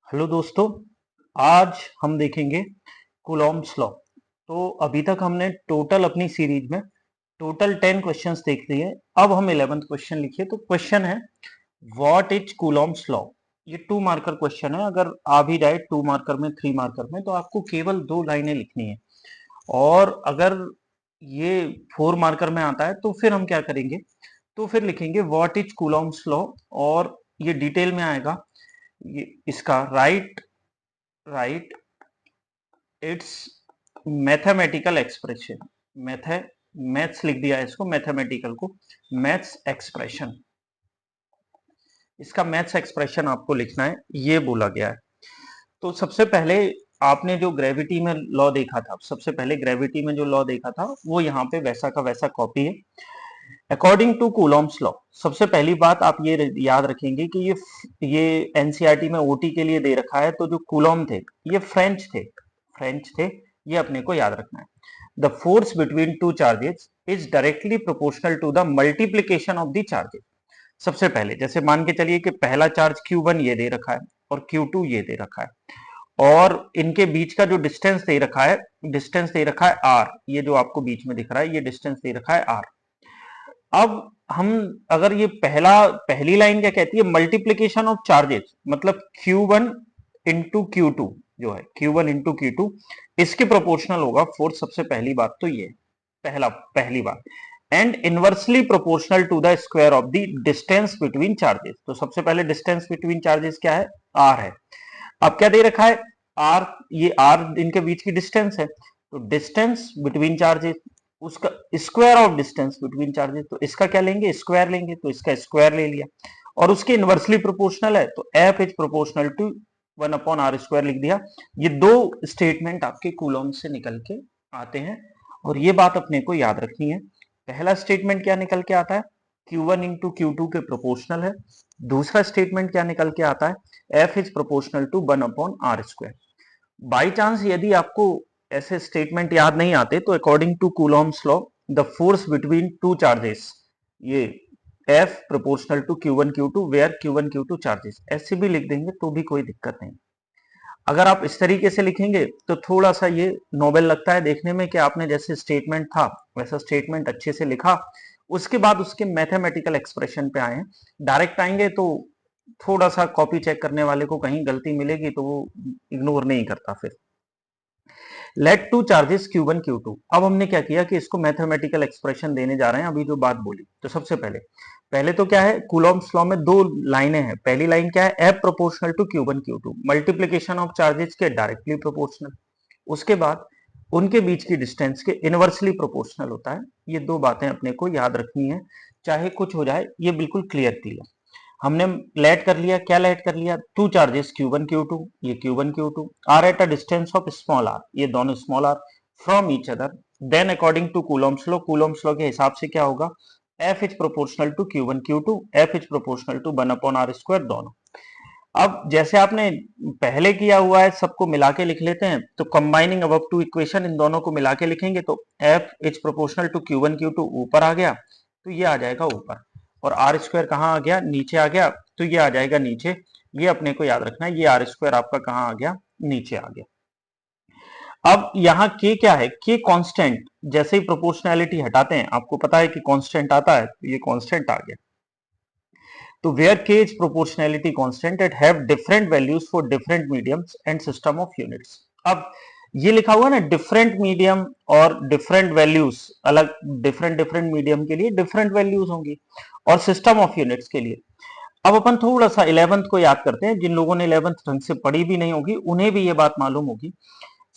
Hello दोस्तों, आज हम देखेंगे कूलॉम्स लॉ। तो अभी तक हमने टोटल अपनी सीरीज में टोटल 10 क्वेश्चंस देख लिए। अब हम 11th क्वेश्चन लिखिए। तो क्वेश्चन है व्हाट इज कूलॉम्स लॉ। ये 2 मार्कर क्वेश्चन है। अगर आ भी जाए 2 मार्कर में 3 मार्कर में तो आपको केवल 2 लाइनें लिखनी है। और अगर ये 4 मार्कर में आता है तो फिर हम क्या करेंगे, तो फिर लिखेंगे व्हाट इज कूलॉम्स लॉ। और ये डिटेल में आएगा। ये इसका right it's mathematical expression. Maths लिख दिया है इसको, मैथमेटिकल को मैथ्स एक्सप्रेशन। इसका मैथ्स एक्सप्रेशन आपको लिखना है, ये बोला गया है। तो सबसे पहले आपने जो ग्रेविटी में लॉ देखा था, सबसे पहले ग्रेविटी में जो लॉ देखा था वो यहाँ पे वैसा का वैसा कॉपी है। अकॉर्डिंग टू कूलॉम्स लॉ, सबसे पहली बात आप ये याद रखेंगे कि ये एनसीईआरटी में ओटी के लिए दे रखा है। तो जो कूलॉम थे ये फ्रेंच थे, ये अपने को याद रखना है। The force between two charges is directly proportional to the multiplication of the charges. सबसे पहले जैसे मान के चलिए कि पहला चार्ज Q1 ये दे रखा है और Q2 ये दे रखा है, और इनके बीच का जो डिस्टेंस दे रखा है, R। ये जो आपको बीच में दिख रहा है ये डिस्टेंस दे रखा है R। अब हम अगर ये पहली लाइन क्या कहती है, मल्टीप्लीकेशन ऑफ चार्जेस, मतलब Q1 इंटू Q2 जो है, Q1 इंटू Q2 इसके प्रोपोर्शनल होगा फोर्स। सबसे पहली बात तो ये पहली बात। And inversely proportional to the square of the distance between charges. तो सबसे पहले डिस्टेंस बिटवीन चार्जेस क्या है, R है। अब क्या दे रखा है, R। ये R इनके बीच की डिस्टेंस है। तो डिस्टेंस बिटवीन चार्जेस, उसका square of distance between charges, तो इसका क्या लेंगे, स्क्वायर लेंगे। तो इसका स्क्वायर ले लिया और उसके इनवर्सली प्रोपोर्शनल है तो F is proportional to 1/r² लिख दिया। ये दो स्टेटमेंट आपके कूलॉम से निकल के आते हैं और ये बात अपने को याद रखनी है। पहला स्टेटमेंट क्या निकल के आता है, Q1 इंटू Q2 के प्रोपोर्शनल है। दूसरा स्टेटमेंट क्या निकल के आता है, F is proportional to 1/r²। By chance यदि आपको ऐसे स्टेटमेंट याद नहीं आते तो according to Coulomb's law the force between two charges, ये F proportional to Q1 Q2 where Q1 Q2 charges, ऐसे भी लिख देंगे तो भी कोई दिक्कत नहीं। अगर आप इस तरीके से लिखेंगे तो थोड़ा सा ये नोबेल लगता है देखने में कि आपने जैसे स्टेटमेंट था वैसा स्टेटमेंट अच्छे से लिखा, उसके बाद उसके मैथमेटिकल एक्सप्रेशन पे आए। डायरेक्ट आएंगे तो थोड़ा सा कॉपी चेक करने वाले को कहीं गलती मिलेगी तो वो इग्नोर नहीं करता फिर। Let two charges Q1 Q2। अब हमने क्या किया कि इसको मैथमेटिकल एक्सप्रेशन देने जा रहे हैं। अभी जो बात बोली तो सबसे पहले तो क्या है, कूलॉम्स लॉ में दो लाइनें हैं। पहली लाइन क्या है, F proportional to Q1 Q2, multiplication of charges के डायरेक्टली प्रोपोर्शनल। उसके बाद उनके बीच की डिस्टेंस के इनवर्सली प्रोपोर्शनल होता है। ये दो बातें अपने को याद रखनी है, चाहे कुछ हो जाए ये बिल्कुल क्लियर। हमने लेट कर लिया, क्या लेट कर लिया, टू चार्जेस Q1 Q2, ये Q1 Q2 are at a distance of small r, ये दोनों small r from each other. Then according to Coulomb's law के हिसाब से क्या होगा, F is proportional to Q1 Q2, F is proportional to 1/r² दोनों। अब जैसे आपने पहले किया हुआ है सबको मिला के लिख लेते हैं। तो कंबाइनिंग अबव टू इक्वेशन, इन दोनों को मिला के लिखेंगे तो F is proportional to Q1 Q2 ऊपर आ गया तो ये आ जाएगा ऊपर, और R² कहाँ आ गया, नीचे आ गया तो ये आ जाएगा नीचे। ये अपने को याद रखना है, ये R² आपका कहाँ आ गया, नीचे आ गया। अब यहाँ K क्या है, K कांस्टेंट। जैसे ही प्रोपोर्शनैलिटी हटाते हैं आपको पता है कि कांस्टेंट आता है, तो ये कांस्टेंट आ गया। तो where K is proportionality constant it have different values for different mediums and system of units। अब ये लिखा हुआ ना डिफरेंट मीडियम और डिफरेंट वैल्यूज, अलग डिफरेंट मीडियम के लिए डिफरेंट वैल्यूज होंगी और सिस्टम ऑफ यूनिट्स के लिए। अब अपन थोड़ा सा 11th को याद करते हैं। जिन लोगों ने 11th ढंग से पढ़ी भी नहीं होगी उन्हें भी ये बात मालूम होगी।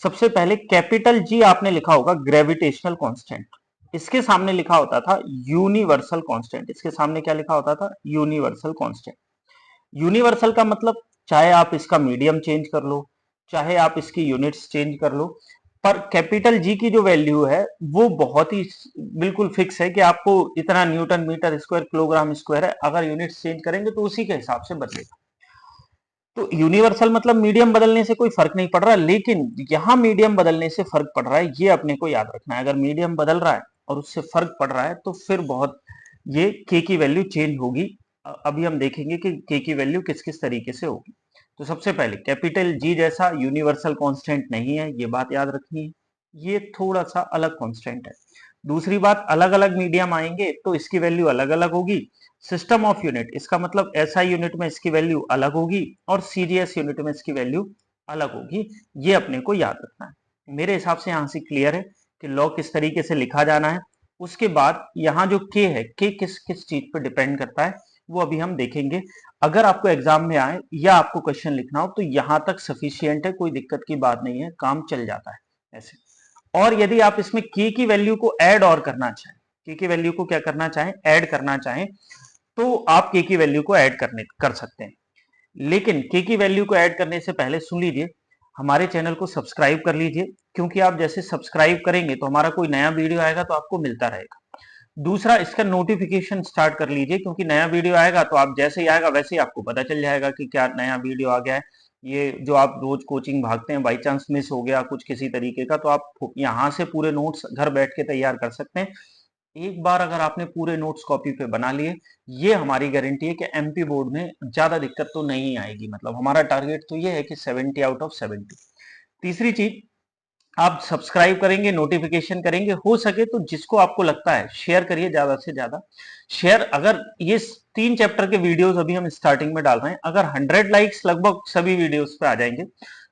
सबसे पहले कैपिटल G आपने लिखा होगा ग्रेविटेशनल कांस्टेंट, इसके सामने लिखा होता था यूनिवर्सल कांस्टेंट। इसके सामने क्या लिखा होता था, यूनिवर्सल कांस्टेंट। यूनिवर्सल का मतलब चाहे आप इसका मीडियम चेंज कर लो, चाहे आप इसकी यूनिट्स चेंज कर लो, पर कैपिटल जी की जो वैल्यू है वो बहुत ही बिल्कुल फिक्स है कि आपको इतना newton metre square kilogram square है। अगर यूनिट्स चेंज करेंगे तो उसी के हिसाब से बदलेगा। तो यूनिवर्सल मतलब मीडियम बदलने से कोई फर्क नहीं पड़ रहा, लेकिन यहां मीडियम बदलने से फर्क पड़ रहा है, ये अपने को याद रखना है। अगर मीडियम बदल रहा है और उससे फर्क पड़ रहा है तो फिर बहुत ये के की वैल्यू चेंज होगी। अभी हम देखेंगे कि के की वैल्यू किस किस तरीके से होगी। तो सबसे पहले कैपिटल जी जैसा यूनिवर्सल कांस्टेंट नहीं है, ये बात याद रखनी है, ये थोड़ा सा अलग कांस्टेंट है। दूसरी बात, अलग अलग मीडियम आएंगे तो इसकी वैल्यू अलग अलग होगी। सिस्टम ऑफ यूनिट, इसका मतलब एसआई यूनिट में इसकी वैल्यू अलग होगी और सीजीएस यूनिट में इसकी वैल्यू अलग होगी, ये अपने को याद रखना है। मेरे हिसाब से यहां से क्लियर है कि लॉ किस तरीके से लिखा जाना है। उसके बाद यहाँ जो के है, के किस किस चीज पर डिपेंड करता है वो अभी हम देखेंगे। अगर आपको एग्जाम में आए या आपको क्वेश्चन लिखना हो तो यहां तक सफिशियंट है, कोई दिक्कत की बात नहीं है, काम चल जाता है ऐसे। और यदि आप इसमें के की वैल्यू को ऐड और करना चाहें, के की वैल्यू को क्या करना चाहें, ऐड करना चाहें, तो आप के की वैल्यू को ऐड कर सकते हैं। लेकिन के की वैल्यू को ऐड करने से पहले सुन लीजिए, हमारे चैनल को सब्सक्राइब कर लीजिए, क्योंकि आप जैसे सब्सक्राइब करेंगे तो हमारा कोई नया वीडियो आएगा तो आपको मिलता रहेगा। दूसरा, इसका नोटिफिकेशन स्टार्ट कर लीजिए, क्योंकि नया वीडियो आएगा तो आप जैसे ही आएगा वैसे ही आपको पता चल जाएगा कि क्या नया वीडियो आ गया है। ये जो आप रोज कोचिंग भागते हैं, बाई चांस मिस हो गया कुछ किसी तरीके का, तो आप यहाँ से पूरे नोट्स घर बैठ के तैयार कर सकते हैं। एक बार अगर आपने पूरे नोट्स कॉपी पे बना लिए, ये हमारी गारंटी है कि एमपी बोर्ड में ज्यादा दिक्कत तो नहीं आएगी। मतलब हमारा टारगेट तो ये है कि 70 आउट ऑफ 70। तीसरी चीज, आप सब्सक्राइब करेंगे, नोटिफिकेशन करेंगे, हो सके तो जिसको आपको लगता है शेयर करिए ज्यादा से ज्यादा शेयर। अगर ये 3 चैप्टर के वीडियोस अभी हम स्टार्टिंग में डाल रहे हैं, अगर 100 लाइक्स लगभग सभी वीडियोस पे आ जाएंगे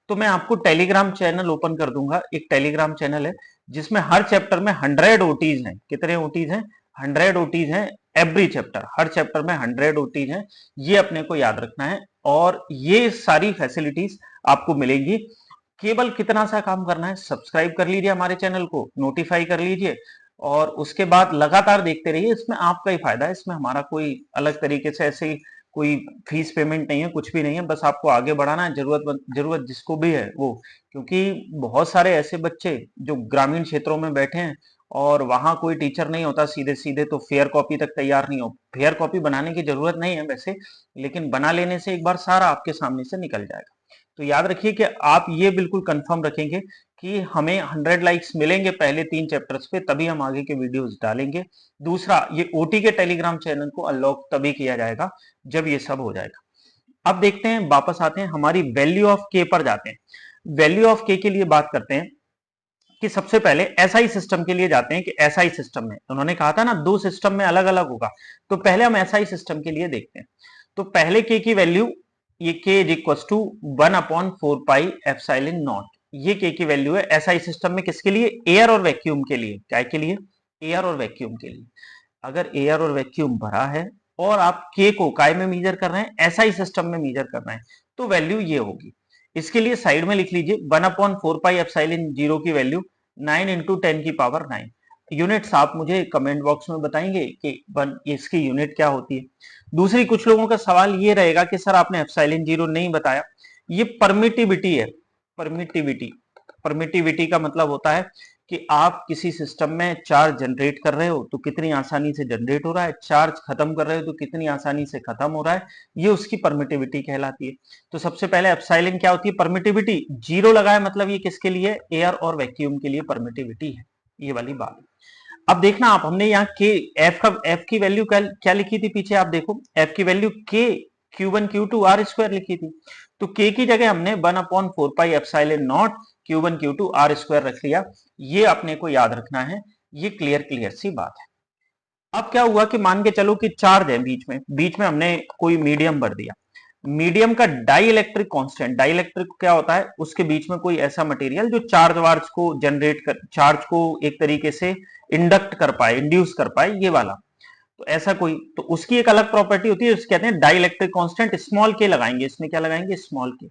तो मैं आपको टेलीग्राम चैनल ओपन कर दूंगा। एक टेलीग्राम चैनल है जिसमें हर चैप्टर में 100 ओटीज हैं। कितने ओटीज हैं? 100 ओटीज हैं एवरी चैप्टर, हर चैप्टर में 100 ओटीज हैं, ये अपने को याद रखना है। और ये सारी फैसिलिटीज आपको मिलेंगी। केवल कितना सा काम करना है, सब्सक्राइब कर लीजिए हमारे चैनल को, नोटिफाई कर लीजिए और उसके बाद लगातार देखते रहिए। इसमें आपका ही फायदा है, इसमें हमारा कोई अलग तरीके से ऐसे ही कोई फीस पेमेंट नहीं है, कुछ भी नहीं है, बस आपको आगे बढ़ाना है। जरूरत जिसको भी है वो, क्योंकि बहुत सारे ऐसे बच्चे जो ग्रामीण क्षेत्रों में बैठे हैं और वहां कोई टीचर नहीं होता सीधे सीधे, तो फेयर कॉपी तक तैयार नहीं हो। फेयर कॉपी बनाने की जरूरत नहीं है वैसे, लेकिन बना लेने से एक बार सारा आपके सामने से निकल जाएगा। तो याद रखिए कि आप ये बिल्कुल कंफर्म रखेंगे कि हमें 100 लाइक्स मिलेंगे पहले 3 चैप्टर्स पे, तभी हम आगे के वीडियोस डालेंगे। दूसरा, ये ओटी के टेलीग्राम चैनल को अनलॉक तभी किया जाएगा जब ये सब हो जाएगा। अब देखते हैं, वापस आते हैं हमारी वैल्यू ऑफ के पर जाते हैं। वैल्यू ऑफ के लिए बात करते हैं कि सबसे पहले एसआई सिस्टम के लिए जाते हैं कि एसआई सिस्टम में उन्होंने कहा था ना 2 सिस्टम में अलग अलग होगा, तो पहले हम एसआई सिस्टम के लिए देखते हैं। तो पहले के की वैल्यू, ये k is equal to 1/4 pi epsilon naught, ये के की वैल्यू है एसआई सिस्टम में। किसके लिए? एयर और वैक्यूम के लिए। क्या के लिए? एयर और वैक्यूम के लिए। अगर एयर और वैक्यूम भरा है और आप के को काय में मेजर कर रहे हैं, एसआई सिस्टम में मेजर कर रहे हैं, तो वैल्यू ये होगी। इसके लिए साइड में लिख लीजिए 1/4 पाई एप्सिलॉन 0 की वैल्यू 9 इंटू 10 की पावर 9। यूनिट्स आप मुझे कमेंट बॉक्स में बताएंगे कि इसकी यूनिट क्या होती है। दूसरी, कुछ लोगों का सवाल ये रहेगा कि सर आपने एप्सिलॉन 0 नहीं बताया, ये परमिटिविटी है। परमिटिविटी, परमिटिविटी का मतलब होता है कि आप किसी सिस्टम में चार्ज जनरेट कर रहे हो तो कितनी आसानी से जनरेट हो रहा है, चार्ज खत्म कर रहे हो तो कितनी आसानी से खत्म हो रहा है, ये उसकी परमिटिविटी कहलाती है। तो सबसे पहले एप्सिलॉन क्या होती है? परमिटिविटी। 0 लगाए मतलब ये किसके लिए? एयर और वैक्यूम के लिए परमिटिविटी है, ये वाली बात। अब देखना आप, हमने यहाँ के एफ की वैल्यू क्या लिखी थी पीछे, आप देखो एफ की वैल्यू के Q1 Q2 आर स्क्वायर लिखी थी, तो के की जगह हमने 1/4 pi epsilon naught Q1 Q2 r square रख लिया। ये अपने को याद रखना है, ये क्लियर सी बात है। अब क्या हुआ कि मान के चलो कि चार्ज है बीच में हमने कोई मीडियम भर दिया। मीडियम का dielectric constant, dielectric क्या होता है? उसके बीच में कोई ऐसा मटेरियल जो चार्ज वार्ज को जनरेट कर, चार्ज को एक तरीके से इंडक्ट कर पाए, इंड्यूस कर पाए, ये वाला। तो ऐसा कोई, तो उसकी एक अलग प्रॉपर्टी होती है, उसको कहते हैं डाई इलेक्ट्रिक कॉन्स्टेंट। स्मॉल के लगाएंगे इसमें, क्या लगाएंगे? स्मॉल के।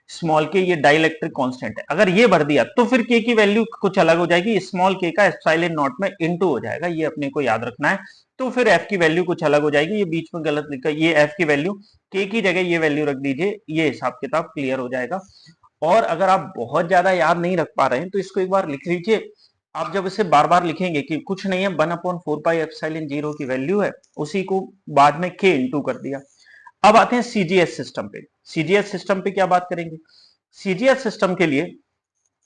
स्मॉल के, ये डाई इलेक्ट्रिक कॉन्स्टेंट है। अगर ये भर दिया तो फिर के की वैल्यू कुछ अलग हो जाएगी, स्मॉल के का एप्सिलॉन नॉट में इनटू हो जाएगा, ये अपने को याद रखना है। तो फिर एफ की वैल्यू कुछ अलग हो जाएगी, ये बीच में गलत लिखा, ये एफ की वैल्यू के की जगह ये वैल्यू रख दीजिए, ये हिसाब किताब क्लियर हो जाएगा। और अगर आप बहुत ज्यादा याद नहीं रख पा रहे हैं तो इसको एक बार लिख लीजिए। आप जब इसे बार बार लिखेंगे कि कुछ नहीं है 1/4 पाई एप्सिलॉन 0 की वैल्यू है, उसी को बाद में के इनटू कर दिया। अब आते हैं सीजीएस सिस्टम पे। सीजीएस सिस्टम पे क्या बात करेंगे? सीजीएस सिस्टम के लिए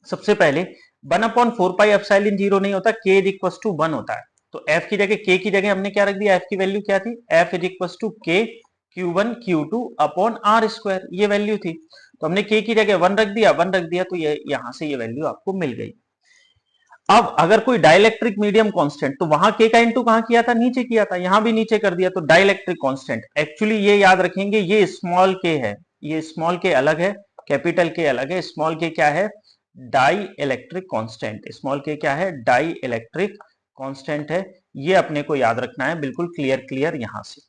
सबसे पहले 1/4 पाई एप्सिलॉन 0 नहीं होता, के इज इक्वल टू 1 होता है। तो एफ की जगह, के की जगह हमने क्या रख दिया? एफ की वैल्यू क्या थी? एफ इज इक्वल टू के Q1 Q2 upon R square, ये वैल्यू थी। तो हमने K की जगह 1 रख दिया तो ये यहां से ये वैल्यू आपको मिल गई। अब अगर कोई डाइलेक्ट्रिक मीडियम कांस्टेंट, तो वहां K का इंटू कहां किया था, नीचे किया था, यहां भी नीचे कर दिया। तो डाइलेक्ट्रिक कांस्टेंट, एक्चुअली ये याद रखेंगे, ये स्मॉल k है, ये स्मॉल k अलग है, कैपिटल K अलग है। स्मॉल k क्या है, dielectric constant. Small k क्या है, डाई इलेक्ट्रिक कांस्टेंट है। ये अपने को याद रखना है, बिल्कुल क्लियर यहां से।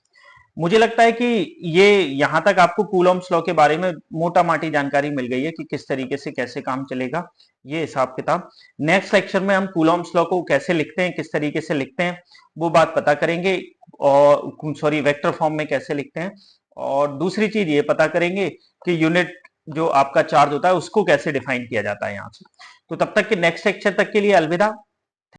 मुझे लगता है कि ये यहां तक आपको कूलॉम्स लॉ के बारे में मोटा माटी जानकारी मिल गई है कि किस तरीके से कैसे काम चलेगा ये हिसाब किताब। नेक्स्ट लेक्चर में हम कूलॉम्स लॉ को कैसे लिखते हैं, किस तरीके से लिखते हैं, वो बात पता करेंगे। और सॉरी, वेक्टर फॉर्म में कैसे लिखते हैं। और दूसरी चीज ये पता करेंगे कि यूनिट जो आपका चार्ज होता है उसको कैसे डिफाइन किया जाता है यहाँ से। तो तब तक के नेक्स्ट लेक्चर तक के लिए अलविदा।